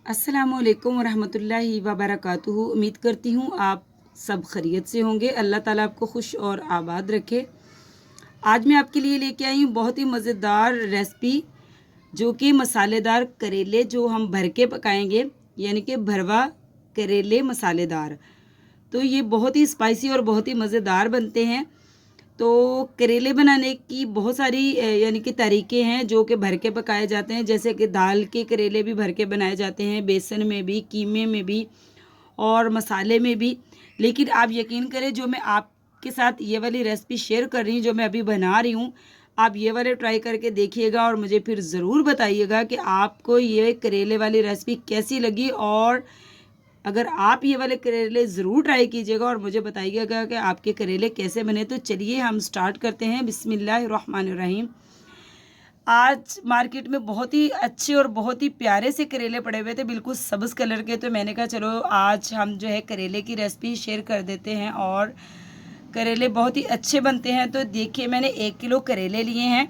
अस्सलामुअलैकुम वरहमतुल्लाहि वबरकातुहू। उम्मीद करती हूँ आप सब खैरियत से होंगे। अल्लाह ताला आपको खुश और आबाद रखे। आज मैं आपके लिए लेके आई हूँ बहुत ही मज़ेदार रेसिपी, जो कि मसालेदार करेले जो हम भर के पकाएंगे, यानी कि भरवा करेले मसालेदार। तो ये बहुत ही स्पाइसी और बहुत ही मज़ेदार बनते हैं। तो करेले बनाने की बहुत सारी यानी कि तरीके हैं जो कि भर के पकाए जाते हैं। जैसे कि दाल के करेले भी भर के बनाए जाते हैं, बेसन में भी, कीमे में भी और मसाले में भी। लेकिन आप यकीन करें, जो मैं आपके साथ ये वाली रेसिपी शेयर कर रही हूँ, जो मैं अभी बना रही हूँ, आप ये वाले ट्राई करके देखिएगा और मुझे फिर ज़रूर बताइएगा कि आपको ये करेले वाली रेसिपी कैसी लगी। और अगर आप ये वाले करेले ज़रूर ट्राई कीजिएगा और मुझे बताइएगा कि आपके करेले कैसे बने। तो चलिए हम स्टार्ट करते हैं। बिस्मिल्लाहिर्रहमानिर्रहीम। आज मार्केट में बहुत ही अच्छे और बहुत ही प्यारे से करेले पड़े हुए थे, बिल्कुल सब्ज़ कलर के। तो मैंने कहा चलो आज हम जो है करेले की रेसिपी शेयर कर देते हैं। और करेले बहुत ही अच्छे बनते हैं। तो देखिए, मैंने 1 किलो करेले लिए हैं,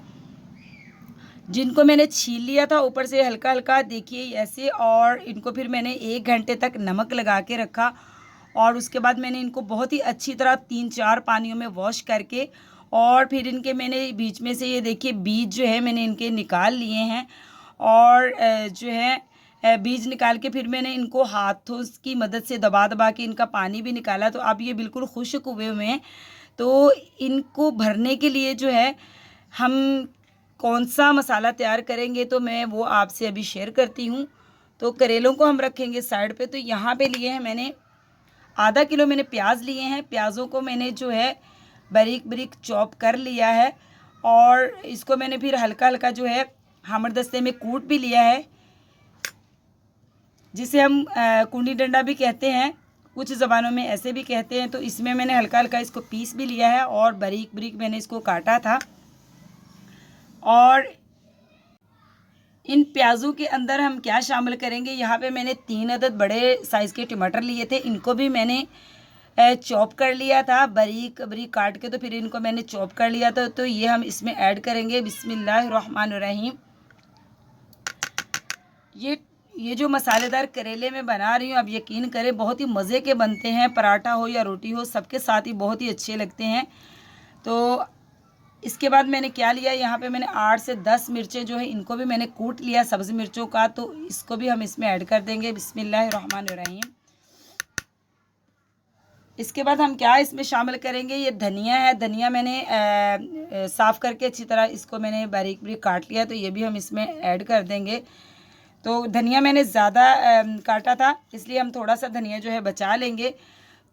जिनको मैंने छील लिया था ऊपर से हल्का हल्का, देखिए ऐसे। और इनको फिर मैंने 1 घंटे तक नमक लगा के रखा। और उसके बाद मैंने इनको बहुत ही अच्छी तरह 3-4 पानियों में वॉश करके, और फिर इनके मैंने बीच में से ये देखिए बीज जो है मैंने इनके निकाल लिए हैं। और जो है बीज निकाल के फिर मैंने इनको हाथों की मदद से दबा दबा के इनका पानी भी निकाला। तो अब ये बिल्कुल खुश्क हुए हुए हैं। तो इनको भरने के लिए जो है हम कौन सा मसाला तैयार करेंगे, तो मैं वो आपसे अभी शेयर करती हूँ। तो करेलों को हम रखेंगे साइड पे। तो यहाँ पे लिए हैं मैंने आधा किलो मैंने प्याज लिए हैं। प्याज़ों को मैंने जो है बारीक बारीक चॉप कर लिया है। और इसको मैंने फिर हल्का हल्का जो है हमरदस्ते में कूट भी लिया है, जिसे हम कुंडी डंडा भी कहते हैं, कुछ ज़बानों में ऐसे भी कहते हैं। तो इसमें मैंने हल्का हल्का इसको पीस भी लिया है और बारीक बारीक मैंने इसको काटा था। और इन प्याज़ों के अंदर हम क्या शामिल करेंगे, यहाँ पे मैंने 3 अदद बड़े साइज़ के टमाटर लिए थे। इनको भी मैंने चॉप कर लिया था, बारीक बारीक काट के। तो फिर इनको मैंने चॉप कर लिया था। तो ये हम इसमें ऐड करेंगे। बिस्मिल्लाहिर्रहमानिर्रहीम। ये जो मसालेदार करेले मैं बना रही हूँ, आप यकीन करें बहुत ही मज़े के बनते हैं। पराठा हो या रोटी हो, सबके साथ ही बहुत ही अच्छे लगते हैं। तो इसके बाद मैंने क्या लिया, यहाँ पे मैंने 8 से 10 मिर्चें जो है इनको भी मैंने कूट लिया सब्ज़ मिर्चों का। तो इसको भी हम इसमें ऐड कर देंगे। बिस्मिल्लाहिर्रहमानिर्रहीम। इसके बाद हम क्या इसमें शामिल करेंगे, ये धनिया है। धनिया मैंने साफ़ करके अच्छी तरह इसको मैंने बारीक बारीक काट लिया। तो ये भी हम इसमें ऐड कर देंगे। तो धनिया मैंने ज़्यादा काटा था, इसलिए हम थोड़ा सा धनिया जो है बचा लेंगे।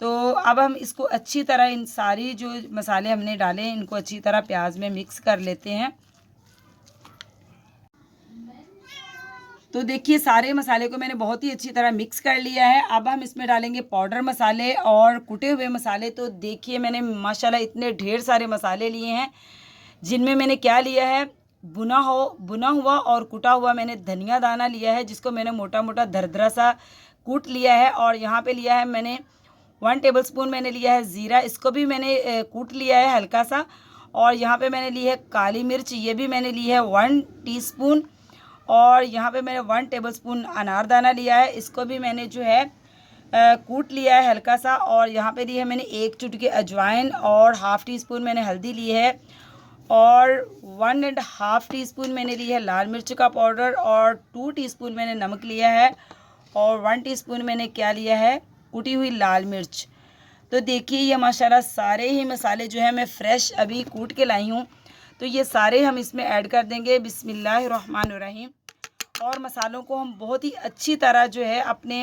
तो अब हम इसको अच्छी तरह, इन सारी जो मसाले हमने डाले हैं, इनको अच्छी तरह प्याज में मिक्स कर लेते हैं। तो देखिए, सारे मसाले को मैंने बहुत ही अच्छी तरह मिक्स कर लिया है। अब हम इसमें डालेंगे पाउडर मसाले और कुटे हुए मसाले। तो देखिए, मैंने माशाल्लाह इतने ढेर सारे मसाले लिए हैं, जिनमें मैंने क्या लिया है, बुना हुआ और कुटा हुआ मैंने धनिया दाना लिया है, जिसको मैंने मोटा मोटा दरदरा सा कूट लिया है। और यहाँ पे लिया है मैंने 1 टेबलस्पून मैंने लिया है ज़ीरा, इसको भी मैंने कूट लिया है हल्का सा। और यहाँ पे मैंने ली है काली मिर्च, ये भी मैंने ली है 1 टीस्पून। और यहाँ पे मैंने 1 टेबलस्पून अनारदाना लिया है, इसको भी मैंने जो है कूट लिया है हल्का सा। और यहाँ पे ली है मैंने 1 चुटकी अजवाइन और ½ टीस्पून मैंने हल्दी ली है। और 1½ टीस्पून मैंने ली है लाल मिर्च का पाउडर। और 2 टीस्पून मैंने नमक लिया है। और 1 टीस्पून मैंने क्या लिया है, कुटी हुई लाल मिर्च। तो देखिए, ये माशाल्लाह सारे ही मसाले जो है मैं फ़्रेश अभी कूट के लाई हूँ। तो ये सारे हम इसमें ऐड कर देंगे। बिस्मिल्लाहिर्रहमानिर्रहीम। और मसालों को हम बहुत ही अच्छी तरह जो है अपने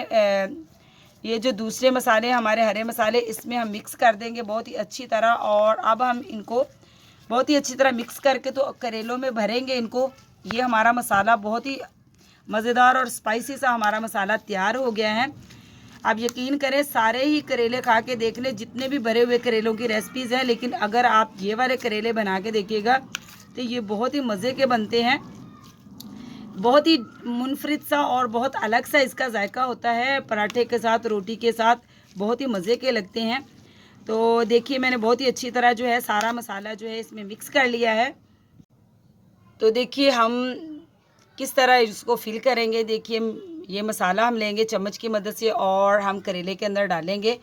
ये जो दूसरे मसाले हमारे हरे मसाले, इसमें हम मिक्स कर देंगे बहुत ही अच्छी तरह। और अब हम इनको बहुत ही अच्छी तरह मिक्स करके तो करेलों में भरेंगे इनको। ये हमारा मसाला बहुत ही मज़ेदार और स्पाइसी सा हमारा मसाला तैयार हो गया है। आप यकीन करें, सारे ही करेले खा के देख लें, जितने भी भरे हुए करेलों की रेसिपीज़ हैं, लेकिन अगर आप ये वाले करेले बना के देखिएगा तो ये बहुत ही मज़े के बनते हैं। बहुत ही मुनफरिद सा और बहुत अलग सा इसका जायका होता है। पराठे के साथ, रोटी के साथ बहुत ही मज़े के लगते हैं। तो देखिए, मैंने बहुत ही अच्छी तरह जो है सारा मसाला जो है इसमें मिक्स कर लिया है। तो देखिए हम किस तरह इसको फिल करेंगे। देखिए, ये मसाला हम लेंगे चम्मच की मदद से और हम करेले के अंदर डालेंगे।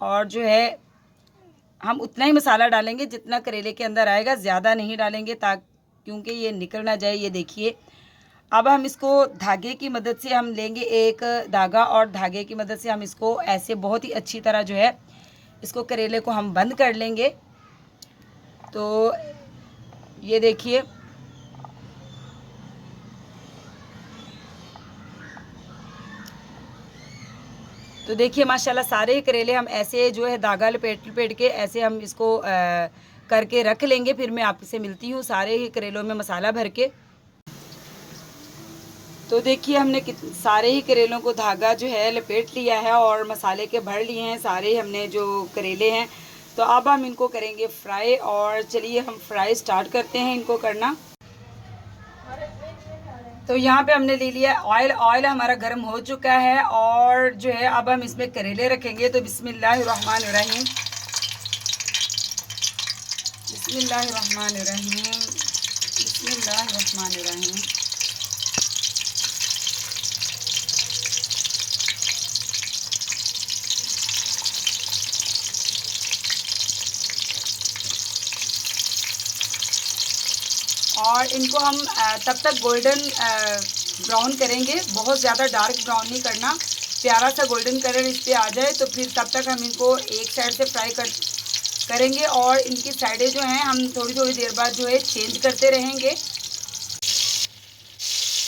और जो है हम उतना ही मसाला डालेंगे जितना करेले के अंदर आएगा, ज़्यादा नहीं डालेंगे क्योंकि ये निकल ना जाए। ये देखिए, अब हम इसको धागे की मदद से हम लेंगे एक धागा, और धागे की मदद से हम इसको ऐसे बहुत ही अच्छी तरह जो है इसको करेले को हम बंद कर लेंगे। तो ये देखिए, तो देखिए माशाल्लाह सारे करेले हम ऐसे जो है धागा लपेट लपेट के ऐसे हम इसको करके रख लेंगे। फिर मैं आपसे मिलती हूँ सारे ही करेलों में मसाला भर के। तो देखिए हमने सारे ही करेलों को धागा जो है लपेट लिया है और मसाले के भर लिए हैं सारे हमने जो करेले हैं। तो अब हम इनको करेंगे फ्राई, और चलिए हम फ्राई स्टार्ट करते हैं इनको करना। तो यहाँ पे हमने ले लिया ऑयल। ऑयल हमारा गर्म हो चुका है और जो है अब हम इसमें करेले रखेंगे। तो बिस्मिल्लाहिर्रहमानिर्रहीम, बिस्मिल्लाहिर्रहमानिर्रहीम, बिस्मिल्लाहिर्रहमानिर्रहीम। और इनको हम तब तक गोल्डन ब्राउन करेंगे, बहुत ज़्यादा डार्क ब्राउन नहीं करना, प्यारा सा गोल्डन कलर इस पर आ जाए। तो फिर तब तक हम इनको एक साइड से फ्राई करेंगे और इनकी साइडें जो हैं हम थोड़ी थोड़ी देर बाद जो है चेंज करते रहेंगे।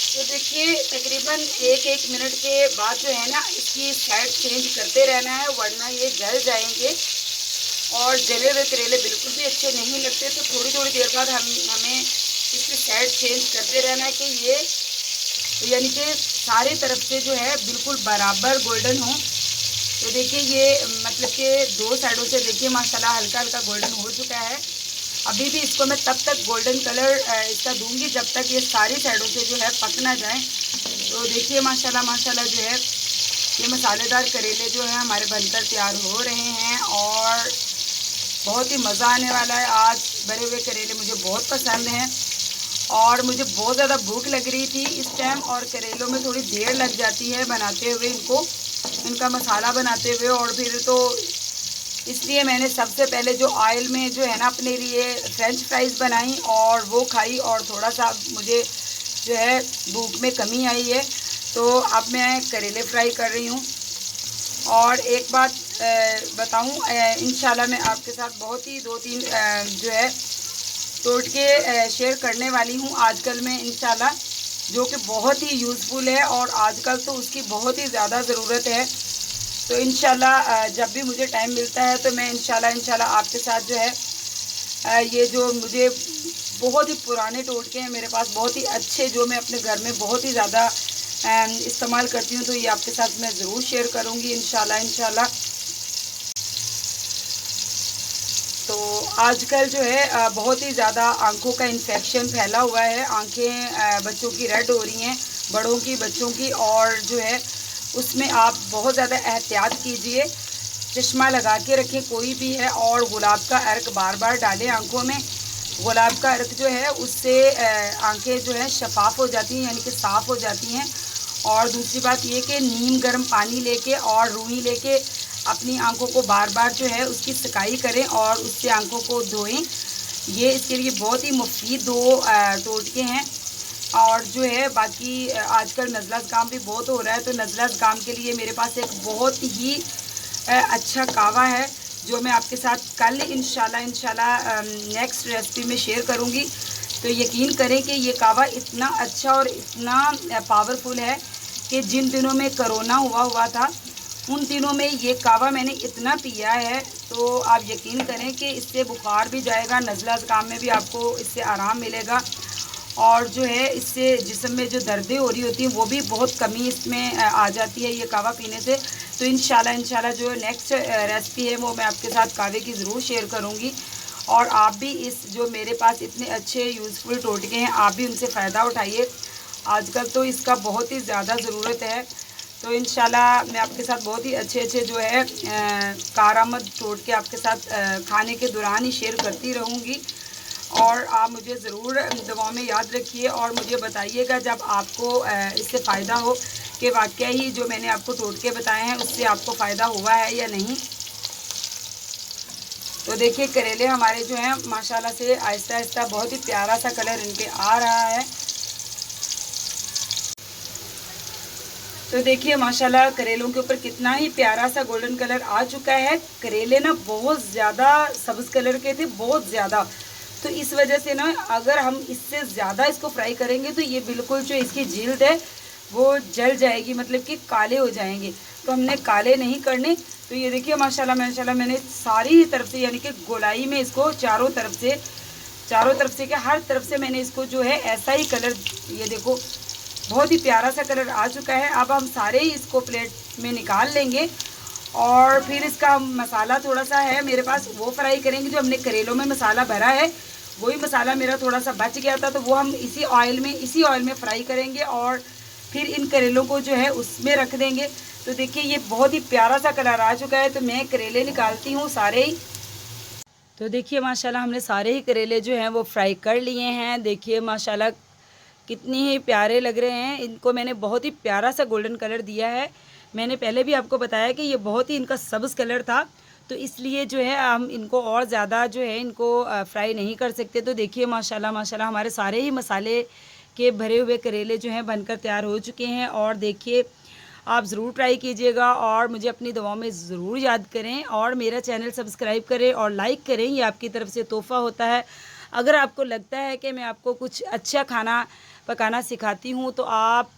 तो देखिए तकरीबन एक मिनट के बाद जो है ना इसकी साइड चेंज करते रहना है, वरना ये जल जाएंगे और जले हुए करेले बिल्कुल भी अच्छे नहीं लगते। तो थोड़ी थोड़ी देर बाद हमें इसकी साइड चेंज करते रहना है कि ये यानी कि सारी तरफ से जो है बिल्कुल बराबर गोल्डन हो। तो देखिए ये मतलब कि दो साइडों से देखिए माशाल्लाह हल्का हल्का गोल्डन हो चुका है। अभी भी इसको मैं तब तक गोल्डन कलर इसका दूंगी जब तक ये सारी साइडों से जो है पक ना जाए। तो देखिए माशाल्लाह माशाल्लाह जो है ये मसालेदार करेले जो है हमारे बनकर तैयार हो रहे हैं और बहुत ही मज़ा आने वाला है। आज भरे हुए करेले मुझे बहुत पसंद हैं और मुझे बहुत ज़्यादा भूख लग रही थी इस टाइम, और करेलों में थोड़ी देर लग जाती है बनाते हुए इनका मसाला बनाते हुए। और फिर तो इसलिए मैंने सबसे पहले जो ऑयल में जो है ना अपने लिए फ्रेंच फ्राइज़ बनाई और वो खाई, और थोड़ा सा मुझे जो है भूख में कमी आई है। तो अब मैं करेले फ्राई कर रही हूँ। और एक बात बताऊँ, इंशाल्लाह मैं आपके साथ बहुत ही दो तीन जो है टोटके शेयर करने वाली हूँ आजकल में इंशाल्लाह, जो कि बहुत ही यूज़फुल है और आजकल तो उसकी बहुत ही ज़्यादा ज़रूरत है। तो इंशाल्लाह जब भी मुझे टाइम मिलता है तो मैं इंशाल्लाह आपके साथ जो है ये जो मुझे बहुत ही पुराने टोटके हैं मेरे पास, बहुत ही अच्छे, जो मैं अपने घर में बहुत ही ज़्यादा इस्तेमाल करती हूँ, तो ये आपके साथ मैं ज़रूर शेयर करूँगी इंशाल्लाह। तो आजकल जो है बहुत ही ज़्यादा आँखों का इन्फेक्शन फैला हुआ है। आँखें बच्चों की रेड हो रही हैं, बड़ों की, बच्चों की, और जो है उसमें आप बहुत ज़्यादा एहतियात कीजिए। चश्मा लगा के रखें कोई भी है, और गुलाब का अर्क बार बार डालें आँखों में। गुलाब का अर्क जो है उससे आँखें जो है शफाफ हो जाती हैं, यानी कि साफ़ हो जाती हैं। और दूसरी बात ये कि नीम गर्म पानी लेके और रूई लेके अपनी आंखों को बार बार जो है उसकी सिकाई करें और उससे आंखों को धोएं। ये इसके लिए बहुत ही मुफीद दो टोटके हैं। और जो है बाकी आजकल नज़ला ज़ुकाम भी बहुत हो रहा है, तो नज़ला ज़ुकाम के लिए मेरे पास एक बहुत ही अच्छा कावा है जो मैं आपके साथ कल इंशाल्लाह नेक्स्ट रेसिपी में शेयर करूँगी। तो यकीन करें कि ये कावा इतना अच्छा और इतना पावरफुल है कि जिन दिनों में कोरोना हुआ था उन दिनों में ये कावा मैंने इतना पिया है, तो आप यकीन करें कि इससे बुखार भी जाएगा, नज़ला ज़ुकाम में भी आपको इससे आराम मिलेगा, और जो है इससे जिस्म में जो दर्दें हो रही होती हैं वो भी बहुत कमी इसमें आ जाती है ये कावा पीने से। तो इंशाल्लाह जो नेक्स्ट रेसिपी है वो मैं आपके साथ कावे की ज़रूर शेयर करूँगी, और आप भी इस जो मेरे पास इतने अच्छे यूज़फुल टोटके हैं आप भी उनसे फ़ायदा उठाइए। आजकल तो इसका बहुत ही ज़्यादा ज़रूरत है। तो इंशाल्लाह मैं आपके साथ बहुत ही अच्छे जो है कारआमद टोटके आपके साथ खाने के दौरान ही शेयर करती रहूँगी। और आप मुझे ज़रूर दुआओं में याद रखिए और मुझे बताइएगा जब आपको इससे फ़ायदा हो कि वाकई ही जो मैंने आपको टोटके बताए हैं उससे आपको फ़ायदा हुआ है या नहीं। तो देखिए करेले हमारे जो हैं माशाल्लाह से आहिस्ता आहिस्ता बहुत ही प्यारा सा कलर इनके आ रहा है। तो देखिए माशाल्लाह करेलों के ऊपर कितना ही प्यारा सा गोल्डन कलर आ चुका है। करेले ना बहुत ज़्यादा सब्ज़ कलर के थे, बहुत ज़्यादा। तो इस वजह से ना अगर हम इससे ज़्यादा इसको फ्राई करेंगे तो ये बिल्कुल जो इसकी जिल्द है वो जल जाएगी, मतलब कि काले हो जाएंगे। तो हमने काले नहीं करने। तो ये देखिए माशाल्लाह माशाल्लाह मैंने सारी तरफ से यानी कि गोलाई में इसको चारों तरफ से क्या हर तरफ से मैंने इसको जो है ऐसा ही कलर, ये देखो बहुत ही प्यारा सा कलर आ चुका है। अब हम सारे ही इसको प्लेट में निकाल लेंगे और फिर इसका मसाला थोड़ा सा है मेरे पास, वो फ्राई करेंगे। जो हमने करेलों में मसाला भरा है वही मसाला मेरा थोड़ा सा बच गया था, तो वो हम इसी ऑयल में फ्राई करेंगे और फिर इन करेलों को जो है उसमें रख देंगे। तो देखिए ये बहुत ही प्यारा सा कलर आ चुका है। तो मैं करेले निकालती हूँ सारे ही। तो देखिए माशाल्लाह हमने सारे ही करेले जो हैं वो फ्राई कर लिए हैं। देखिए माशाल्लाह कितनी ही प्यारे लग रहे हैं। इनको मैंने बहुत ही प्यारा सा गोल्डन कलर दिया है। मैंने पहले भी आपको बताया कि ये बहुत ही इनका सब्ज़ कलर था, तो इसलिए जो है हम इनको और ज़्यादा जो है इनको फ्राई नहीं कर सकते। तो देखिए माशाल्लाह माशाल्लाह हमारे सारे ही मसाले के भरे हुए करेले जो हैं बनकर तैयार हो चुके हैं। और देखिए आप ज़रूर ट्राई कीजिएगा और मुझे अपनी दुआओं में ज़रूर याद करें और मेरा चैनल सब्सक्राइब करें और लाइक करें, ये आपकी तरफ से तोहफ़ा होता है। अगर आपको लगता है कि मैं आपको कुछ अच्छा खाना पकाना सिखाती हूँ तो आप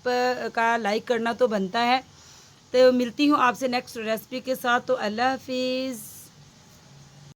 का लाइक करना तो बनता है। तो मिलती हूँ आपसे नेक्स्ट रेसिपी के साथ। तो अल्लाह हाफिज़।